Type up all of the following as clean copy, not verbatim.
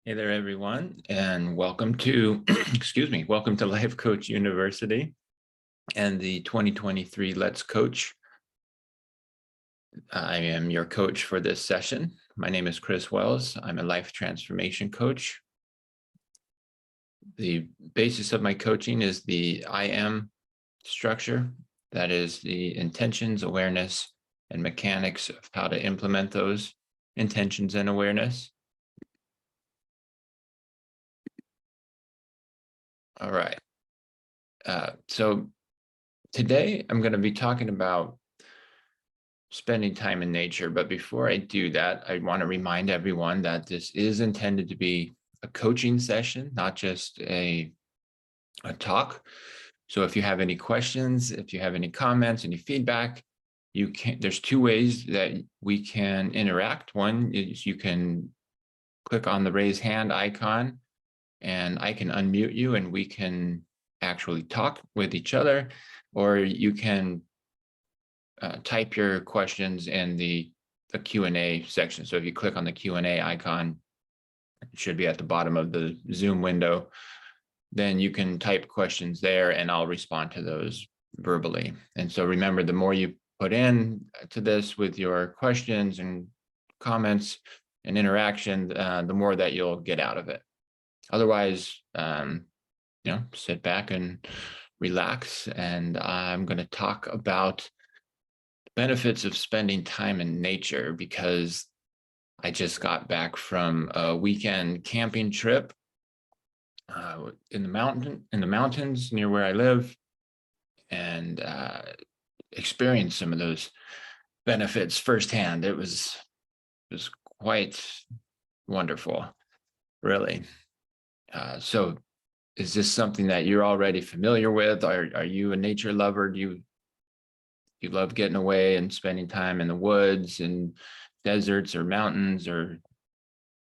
Hey there, everyone, and welcome to, welcome to Life Coach University and the 2023 Let's Coach. I am your coach for this session. My name is Chris Weals. I'm a life transformation coach. The basis of my coaching is the I am structure. That is the intentions, awareness, and mechanics of how to implement those intentions and awareness. All right. So today I'm going to be talking about spending time in nature. But before I do that, I want to remind everyone that this is intended to be a coaching session, not just a talk. So if you have any questions, if you have any comments, any feedback, there's two ways that we can interact. One is you can click on the raise hand icon and I can unmute you and we can actually talk with each other, or you can type your questions in the Q&A section. So if you click on the Q&A icon, it should be at the bottom of the Zoom window, then you can type questions there and I'll respond to those verbally. And so remember, the more you put in to this with your questions and comments and interaction, the more that you'll get out of it. Otherwise, sit back and relax. And I'm going to talk about benefits of spending time in nature because I just got back from a weekend camping trip in the mountains near where I live, and experienced some of those benefits firsthand. It was quite wonderful, really. So is this something that you're already familiar with? Are you a nature lover? Do you love getting away and spending time in the woods and deserts or mountains or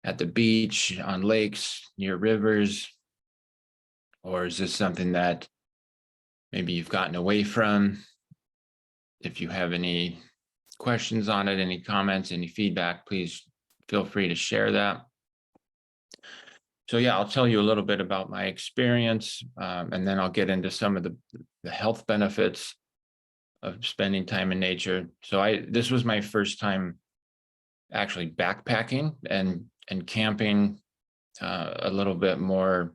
at the beach, on lakes, near rivers? Or is this something that maybe you've gotten away from? If you have any questions on it, any comments, any feedback, please feel free to share that. So yeah, I'll tell you a little bit about my experience, and then I'll get into some of the health benefits of spending time in nature. So this was my first time actually backpacking and camping a little bit more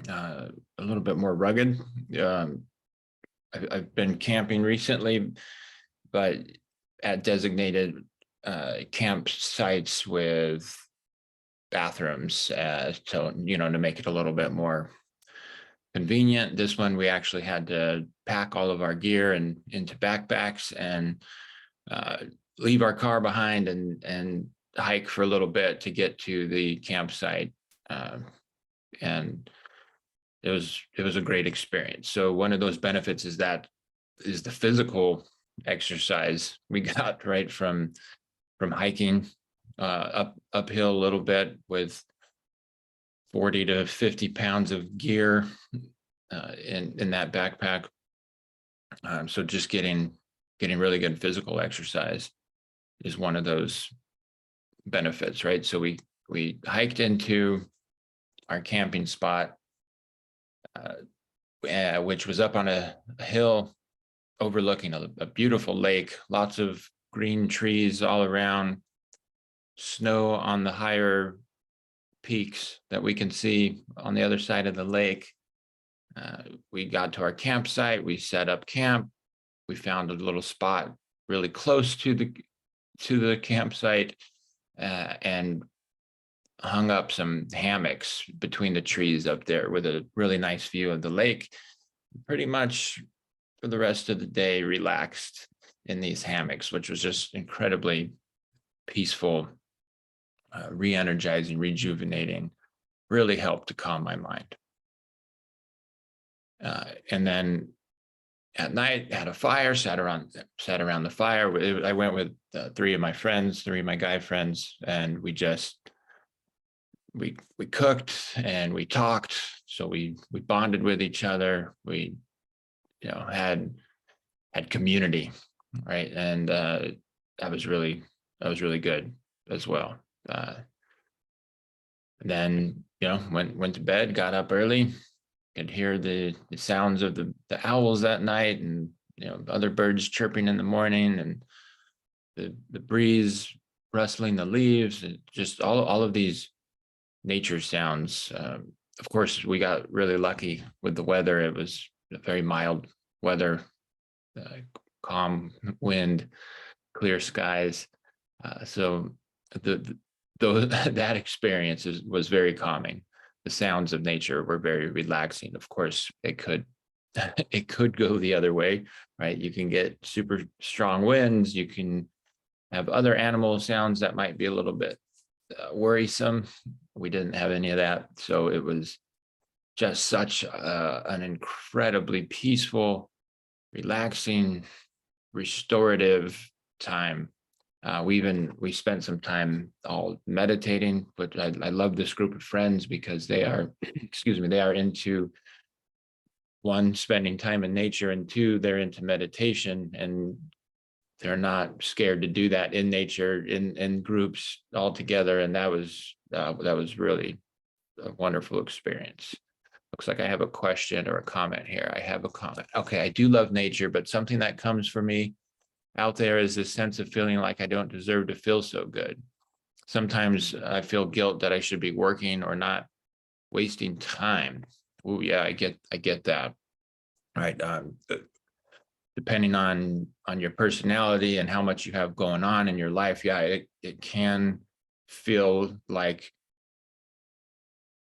rugged. I've been camping recently, but at designated campsites with bathrooms, so to make it a little bit more convenient. This one we actually had to pack all of our gear into backpacks and leave our car behind and hike for a little bit to get to the campsite, and it was a great experience. So one of those benefits is the physical exercise we got right from hiking uphill a little bit with 40 to 50 pounds of gear in that backpack. So just getting really good physical exercise is one of those benefits, right? So we hiked into our camping spot, which was up on a hill overlooking a beautiful lake, lots of green trees all around, snow on the higher peaks that we can see on the other side of the lake. We got to our campsite, we set up camp, we found a little spot really close to the campsite, and hung up some hammocks between the trees up there with a really nice view of the lake. Pretty much for the rest of the day relaxed in these hammocks, which was just incredibly peaceful, re-energizing, rejuvenating, really helped to calm my mind. And then at night, had a fire, sat around the fire. I went with three of my guy friends, and we cooked and we talked. So we bonded with each other. We had community, right? And that was really good as well. Then, went to bed, got up early, could hear the sounds of the owls that night, and other birds chirping in the morning, and the breeze rustling the leaves, and just all of these nature sounds. Of course, we got really lucky with the weather. It was very mild weather, uh, calm wind, clear skies. So that experience was very calming. The sounds of nature were very relaxing. Of course, it could go the other way, right? You can get super strong winds. You can have other animal sounds that might be a little bit worrisome. We didn't have any of that, so it was just such an incredibly peaceful, relaxing, restorative time. We spent some time all meditating, but I love this group of friends because they are, excuse me, they are into, one, spending time in nature, and two, they're into meditation, and they're not scared to do that in nature, in groups all together. And that was really a wonderful experience. Looks like I have a question or a comment here. I have a comment. Okay, I do love nature, but something that comes for me out there is this sense of feeling like I don't deserve to feel so good. Sometimes I feel guilt that I should be working or not wasting time. Oh yeah, I get that. Right. Depending on your personality and how much you have going on in your life, yeah, it can feel like,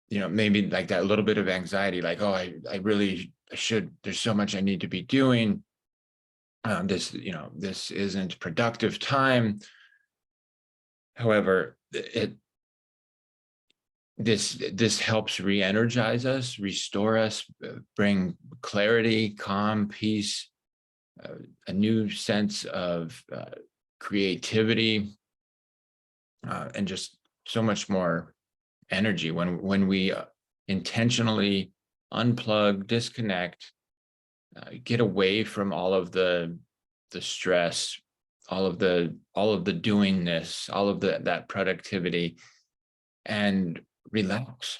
maybe like that little bit of anxiety, like, oh, I really should, there's so much I need to be doing. This isn't productive time. However, this helps re-energize us, restore us, bring clarity, calm, peace, a new sense of creativity, and just so much more energy when we intentionally unplug, disconnect, get away from all of the stress, all of the doingness, all of that productivity, and relax.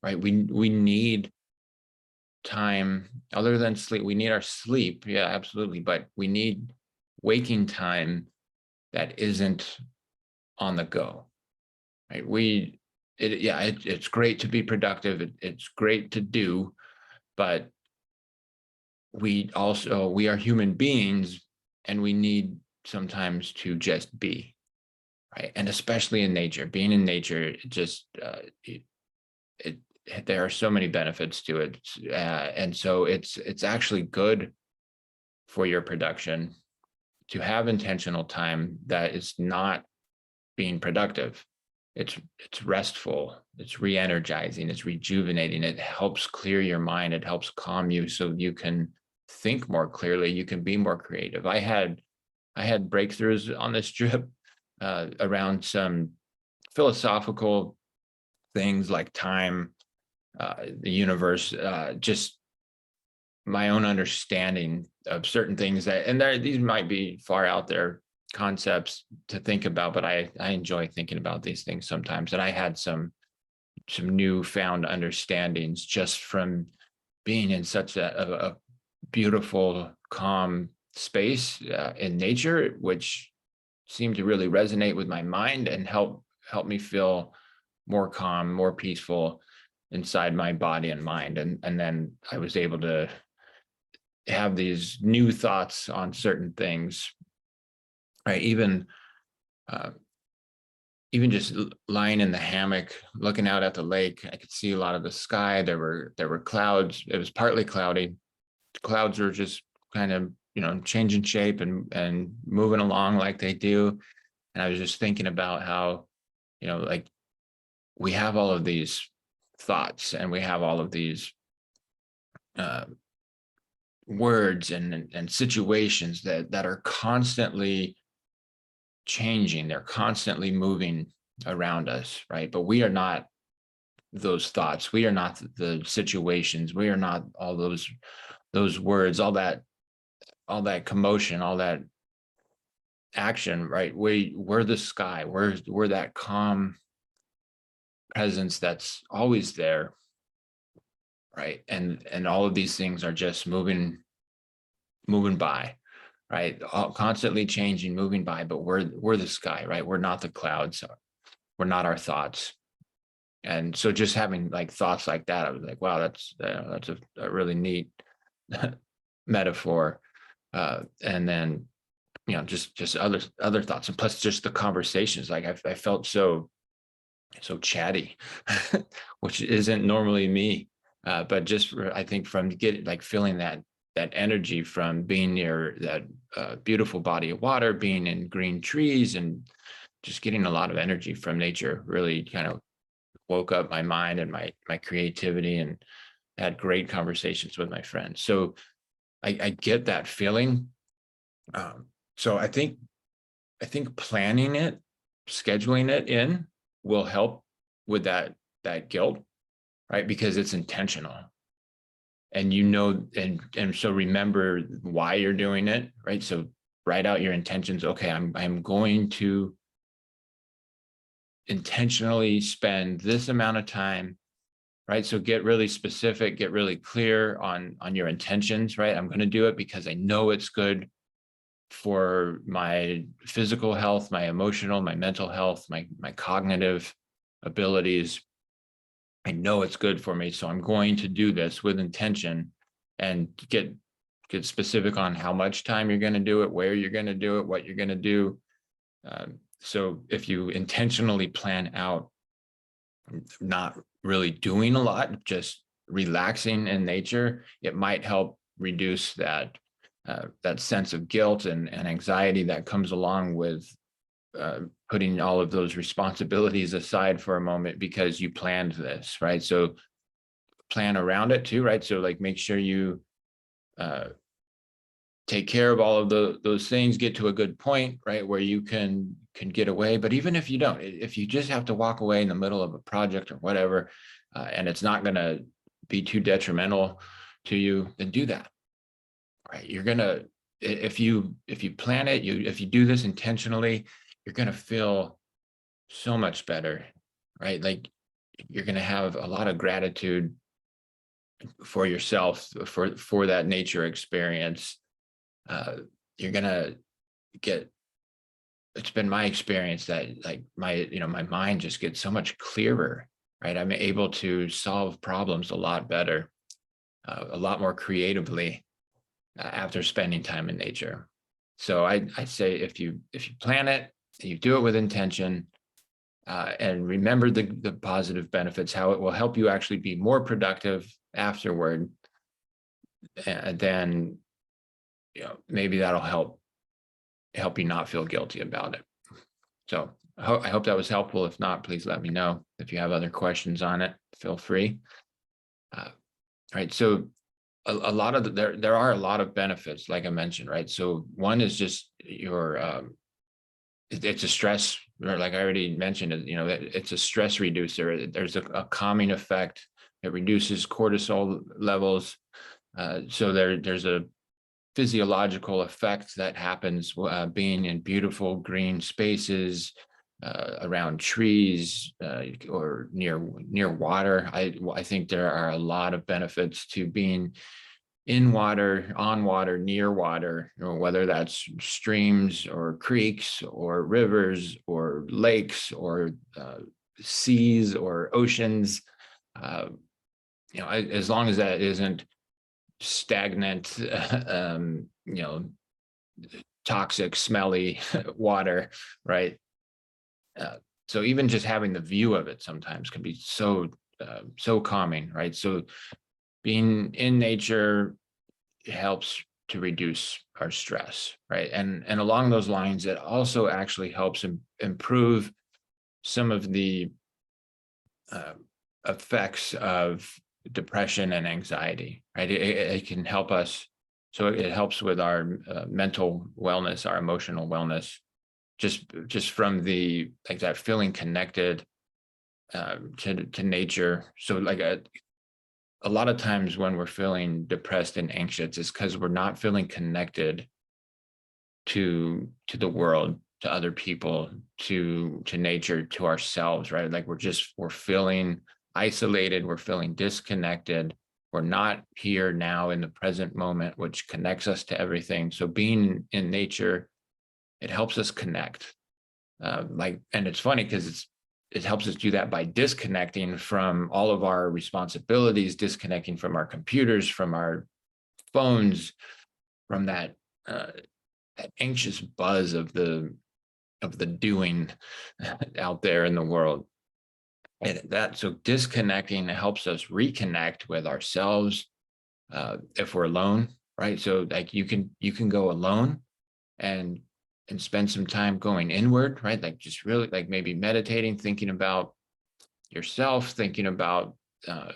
Right? We need time other than sleep. We need our sleep, yeah, absolutely, but we need waking time that isn't on the go. Right? It's great to be productive. It's great to do, but we are human beings, and we need sometimes to just be, right? And especially in nature, being in nature, it there are so many benefits to it, and so it's actually good for your production to have intentional time that is not being productive. It's restful, it's re-energizing, it's rejuvenating. It helps clear your mind, it helps calm you so you can think more clearly, you can be more creative. I had breakthroughs on this trip, around some philosophical things like time, the universe, just my own understanding of certain things these might be far out there concepts to think about, but I enjoy thinking about these things sometimes. And I had some newfound understandings just from being in such a beautiful, calm space, in nature, which seemed to really resonate with my mind and help me feel more calm, more peaceful inside my body and mind. And then I was able to have these new thoughts on certain things, right? Uh, even just lying in the hammock, looking out at the lake, I could see a lot of the sky. There were clouds. It was partly cloudy. The clouds were just kind of, changing shape and moving along like they do. And I was just thinking about how, like, we have all of these thoughts, and we have all of these uh, words and situations that are constantly changing. They're constantly moving around us, right? But we are not those thoughts. We are not the situations. We are not all those words, all that commotion, all that action, right? We're the sky. We're that calm presence that's always there, right? And all of these things are just moving by, right? All constantly changing, moving by, but we're the sky, right? We're not the clouds. We're not our thoughts. And so just having like thoughts like that, I was like, wow, that's a really neat metaphor. And then, just other thoughts, and plus just the conversations. Like I felt so chatty, which isn't normally me. But I think from feeling that energy from being near that beautiful body of water, being in green trees, and just getting a lot of energy from nature really kind of woke up my mind and my creativity, and had great conversations with my friends. So I get that feeling. So I think planning it, scheduling it in will help with that guilt, right? Because it's intentional. And and so remember why you're doing it, right? So write out your intentions. Okay, I'm going to intentionally spend this amount of time, right? So get really specific, get really clear on your intentions, right? I'm going to do it because I know it's good for my physical health, my emotional, my mental health, my cognitive abilities. I know it's good for me, so I'm going to do this with intention, and get specific on how much time you're going to do it, where you're going to do it, what you're going to do. So if you intentionally plan out not really doing a lot, just relaxing in nature, it might help reduce that sense of guilt and anxiety that comes along with putting all of those responsibilities aside for a moment because you planned this, right? So plan around it too, right? So like make sure you take care of all of those things, get to a good point, right, where you can get away. But even if you don't, if you just have to walk away in the middle of a project or whatever, and it's not going to be too detrimental to you, then do that, right? You're gonna, if you plan it, if you do this intentionally, you're gonna feel so much better, right? Like you're gonna have a lot of gratitude for yourself, for that nature experience. You're gonna get, it's been my experience that like my mind just gets so much clearer, right? I'm able to solve problems a lot better, a lot more creatively, after spending time in nature. So I say if you plan it, you do it with intention, and remember the positive benefits, how it will help you actually be more productive afterward, and then maybe that'll help you not feel guilty about it. So I hope that was helpful. If not, please let me know. If you have other questions on it, feel free. Right. So a lot of there are a lot of benefits, like I mentioned, right? So one is just it's a stress, or like I already mentioned, it's a stress reducer. There's a calming effect. It reduces cortisol levels. So there's a physiological effect that happens being in beautiful green spaces, around trees, or near water. I think there are a lot of benefits to being in water, on water, near water, whether that's streams or creeks or rivers or lakes or seas or oceans. Uh, as long as that isn't stagnant, toxic, smelly water, right? So even just having the view of it sometimes can be so calming, right? So being in nature helps to reduce our stress, right? And along those lines, it also actually helps improve some of the effects of depression and anxiety, right? It can help us. So it helps with our mental wellness, our emotional wellness, just from like that feeling connected to nature. So like a lot of times when we're feeling depressed and anxious, it's because we're not feeling connected to the world, to other people, to nature, to ourselves, right? Like we're feeling isolated, we're feeling disconnected, we're not here now in the present moment, which connects us to everything. So being in nature, it helps us connect. And it's funny because it helps us do that by disconnecting from all of our responsibilities, disconnecting from our computers, from our phones, from that that anxious buzz of the doing out there in the world. And so disconnecting helps us reconnect with ourselves if we're alone, right? So like you can go alone and spend some time going inward, right? Like just really like maybe meditating, thinking about yourself, thinking about uh,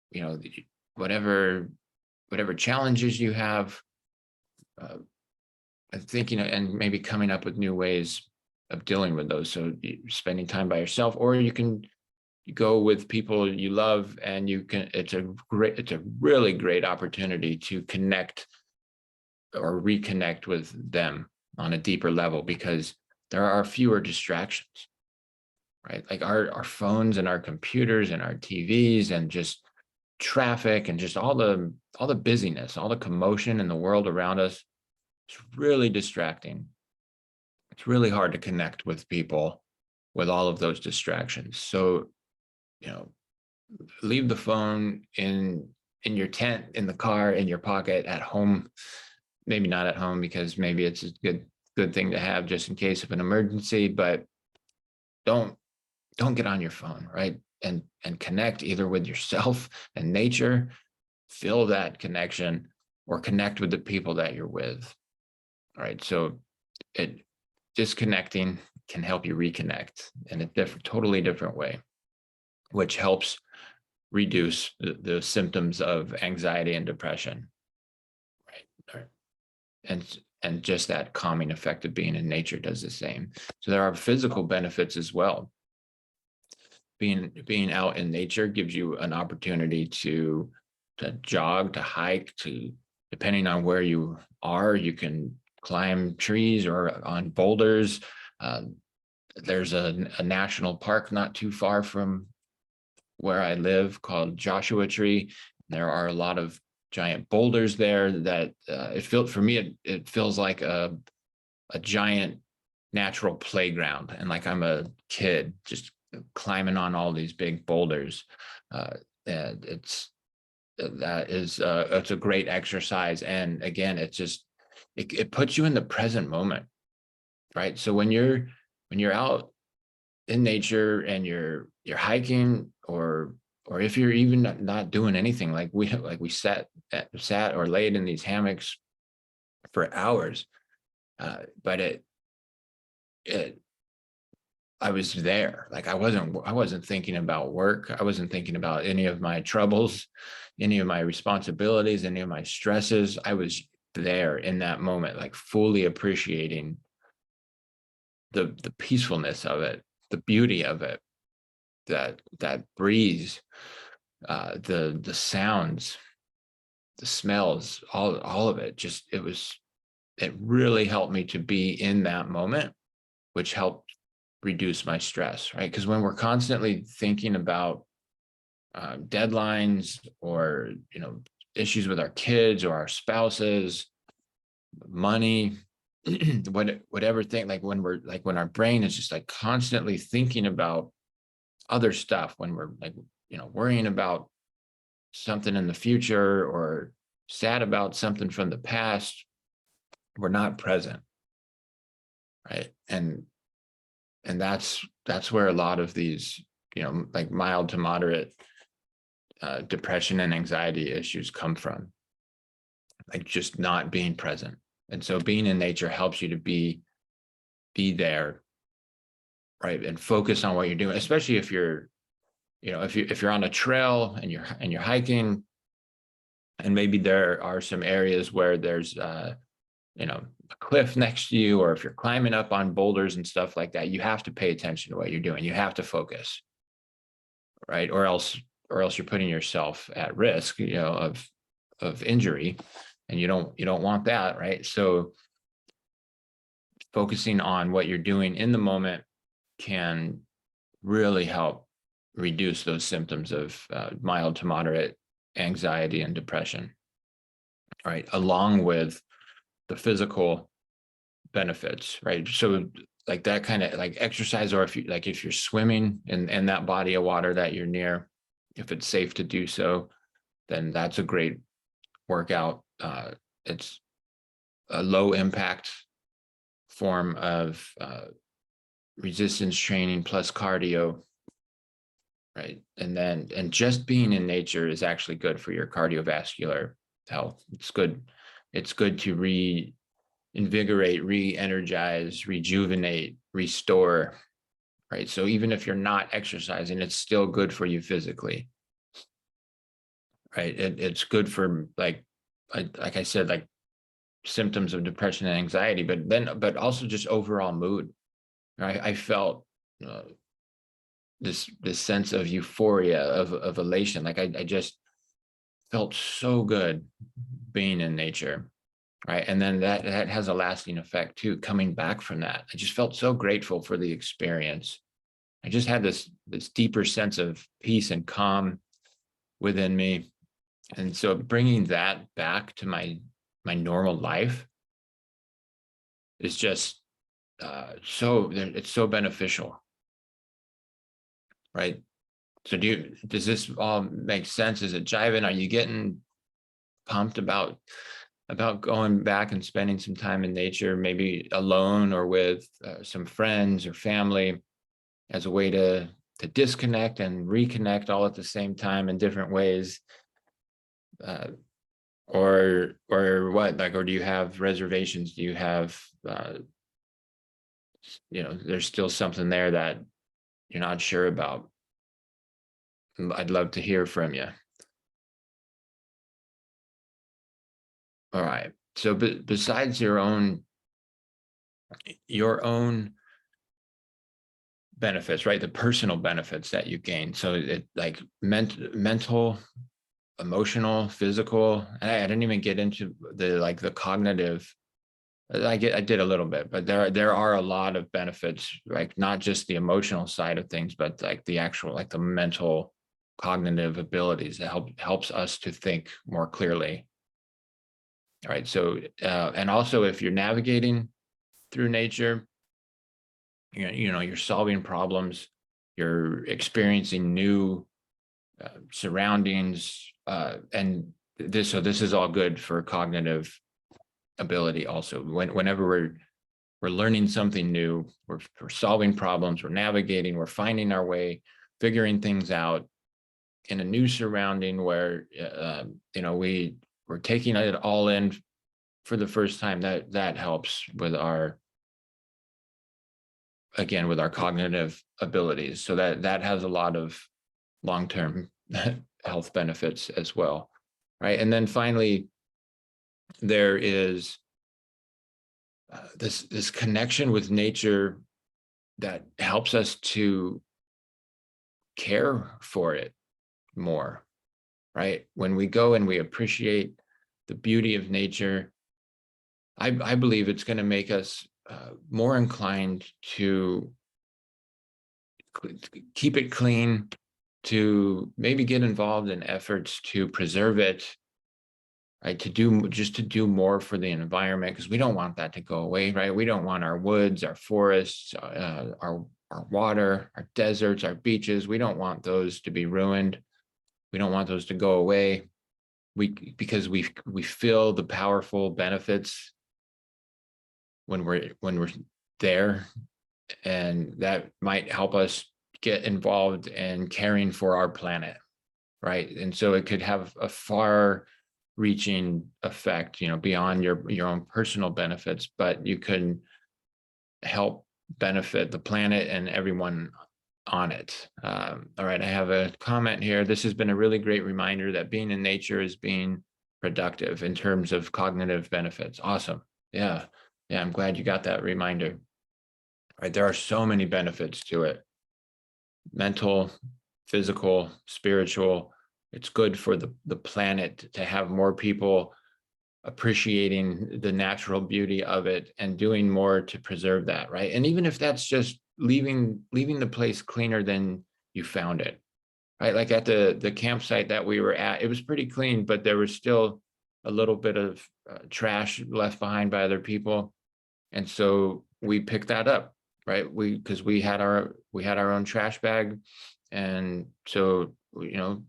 you know whatever challenges you have, uh, and thinking and maybe coming up with new ways of dealing with those. So spending time by yourself, or you can go with people you love, and it's a really great opportunity to connect or reconnect with them on a deeper level, because there are fewer distractions, right? Like our phones and our computers and our TVs and just traffic and just all the busyness, all the commotion in the world around us. It's really distracting. It's really hard to connect with people with all of those distractions. So, you know, leave the phone in your tent, in the car, in your pocket, at home. Maybe not at home, because maybe it's a good thing to have just in case of an emergency, but don't get on your phone, right? And connect either with yourself and nature, feel that connection, or connect with the people that you're with. All right. So it disconnecting can help you reconnect in a totally different way, which helps reduce the symptoms of anxiety and depression, right? And just that calming effect of being in nature does the same. So there are physical benefits as well. Being out in nature gives you an opportunity to jog, to hike, to, depending on where you are, you can climb trees or on boulders. There's a national park not too far from where I live called Joshua Tree. There are a lot of giant boulders there that it feels like a giant natural playground, and like I'm a kid just climbing on all these big boulders. And it's a great exercise, and again, it puts you in the present moment, right? So when you're out in nature and you're hiking, or if you're even not doing anything, like we sat or laid in these hammocks for hours, but I was there. Like I wasn't thinking about work. I wasn't thinking about any of my troubles, any of my responsibilities, any of my stresses. I was there in that moment, like fully appreciating the peacefulness of it, the beauty of it, that breeze, the sounds, the smells, all of it. Just it really helped me to be in that moment, which helped reduce my stress, right? Because when we're constantly thinking about deadlines, or issues with our kids or our spouses, money, whatever thing, like when our brain is just like constantly thinking about other stuff, when we're like worrying about something in the future, or sad about something from the past, we're not present, right? And that's where a lot of these like mild to moderate depression and anxiety issues come from, like just not being present. And so being in nature helps you to be there, right? And focus on what you're doing, especially if you're if you're on a trail and you're hiking, and maybe there are some areas where there's a cliff next to you, or if you're climbing up on boulders and stuff like that, you have to pay attention to what you're doing. You have to focus, right? Or else you're putting yourself at risk, of injury, and you don't want that, right? So focusing on what you're doing in the moment can really help reduce those symptoms of mild to moderate anxiety and depression, right? Along with the physical benefits, right? So like that kind of like exercise, or if you're swimming in that body of water that you're near, if it's safe to do so, then that's a great workout. It's a low impact form of resistance training plus cardio, right? And just being in nature is actually good for your cardiovascular health. It's good to reinvigorate, re-energize, rejuvenate, restore, right? So even if you're not exercising, it's still good for you physically, right? It's good for like I said, like symptoms of depression and anxiety, but also just overall mood. I felt uh, this sense of euphoria, of elation. Like I just felt so good being in nature, right? And then that has a lasting effect too. Coming back from that, I just felt so grateful for the experience. I just had this deeper sense of peace and calm within me, and so bringing that back to my normal life is just it's so beneficial, right? So does this all make sense? Is it jiving? Are you getting pumped about going back and spending some time in nature, maybe alone or with some friends or family, as a way to disconnect and reconnect all at the same time in different ways? Uh, or what? Like, or do you have reservations? Do you have there's still something there that you're not sure about? I'd love to hear from you. All right. So besides your own benefits, right? The personal benefits that you gain. So it like mental, emotional, physical. And I didn't even get into the cognitive. I did a little bit, but there are a lot of benefits, like not just the emotional side of things, but like the actual, like the mental cognitive abilities that helps us to think more clearly. All right. So and also if you're navigating through nature, you're solving problems, you're experiencing new surroundings, and this is all good for cognitive ability. Also, whenever we're learning something new, we're solving problems, we're navigating, we're finding our way, figuring things out in a new surrounding where we're taking it all in for the first time. That helps with our cognitive abilities. So that has a lot of long-term health benefits as well, right? And then finally, there is this connection with nature that helps us to care for it more, right? When we go and we appreciate the beauty of nature, I believe it's going to make us more inclined to keep it clean, to maybe get involved in efforts to preserve it, right? To do more for the environment, because we don't want that to go away, right? We don't want our woods, our forests, our water, our deserts, our beaches. We don't want those to be ruined. We don't want those to go away. Because we feel the powerful benefits when we're there, and that might help us get involved in caring for our planet, right? And so it could have a far reaching effect, beyond your own personal benefits, but you can help benefit the planet and everyone on it. All right, I have a comment here. This has been a really great reminder that being in nature is being productive in terms of cognitive benefits. Awesome. Yeah, I'm glad you got that reminder. Right, there are so many benefits to it: mental, physical, spiritual. It's good for the planet to have more people appreciating the natural beauty of it and doing more to preserve that, right? And even if that's just leaving the place cleaner than you found it, right? Like at the campsite that we were at, it was pretty clean, but there was still a little bit of trash left behind by other people, and so we picked that up, right? Because we had our own trash bag, and so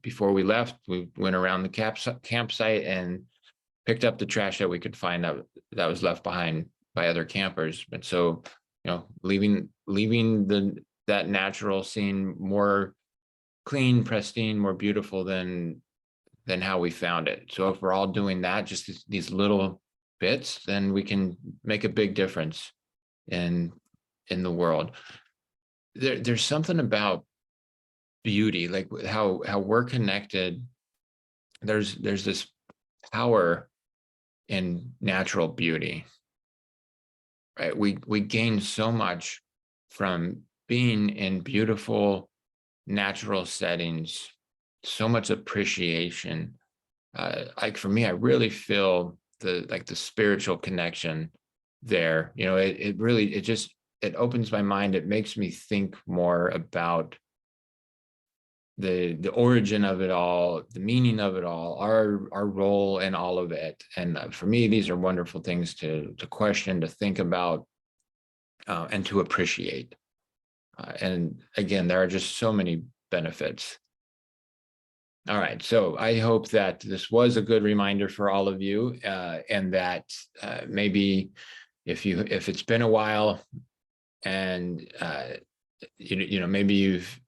before we left, we went around the campsite and picked up the trash that we could find that was left behind by other campers. And so, leaving that natural scene more clean, pristine, more beautiful than how we found it. So if we're all doing that, just these little bits, then we can make a big difference in the world. There's something about beauty, like how we're connected. There's this power in natural beauty, right? We gain so much from being in beautiful natural settings, so much appreciation. Like for me, I really feel the spiritual connection there. It really, it opens my mind. It makes me think more about the origin of it all, the meaning of it all, our role in all of it. And for me, these are wonderful things to question, to think about, and to appreciate. And again, there are just so many benefits. All right, so I hope that this was a good reminder for all of you, and that maybe if it's been a while, and maybe you've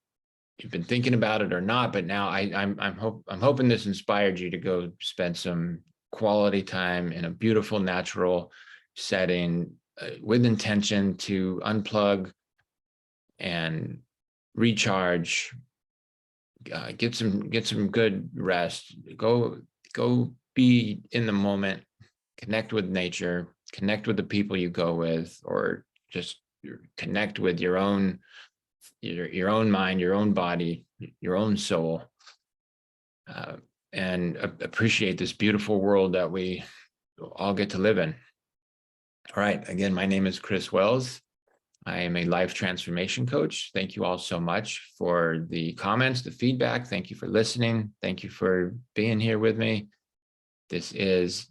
been thinking about it or not, but now I'm hoping this inspired you to go spend some quality time in a beautiful natural setting, with intention to unplug and recharge, get some good rest, go be in the moment, connect with nature, connect with the people you go with, or just connect with your own mind, your own body, your own soul, and appreciate this beautiful world that we all get to live in. All right, again, my name is Chris Weals. I am a life transformation coach. Thank you all so much for the comments, the feedback. Thank you for listening. Thank you for being here with me. This is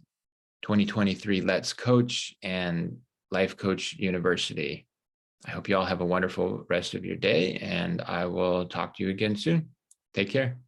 2023 Let's Coach and Life Coach University. I hope you all have a wonderful rest of your day, and I will talk to you again soon. Take care.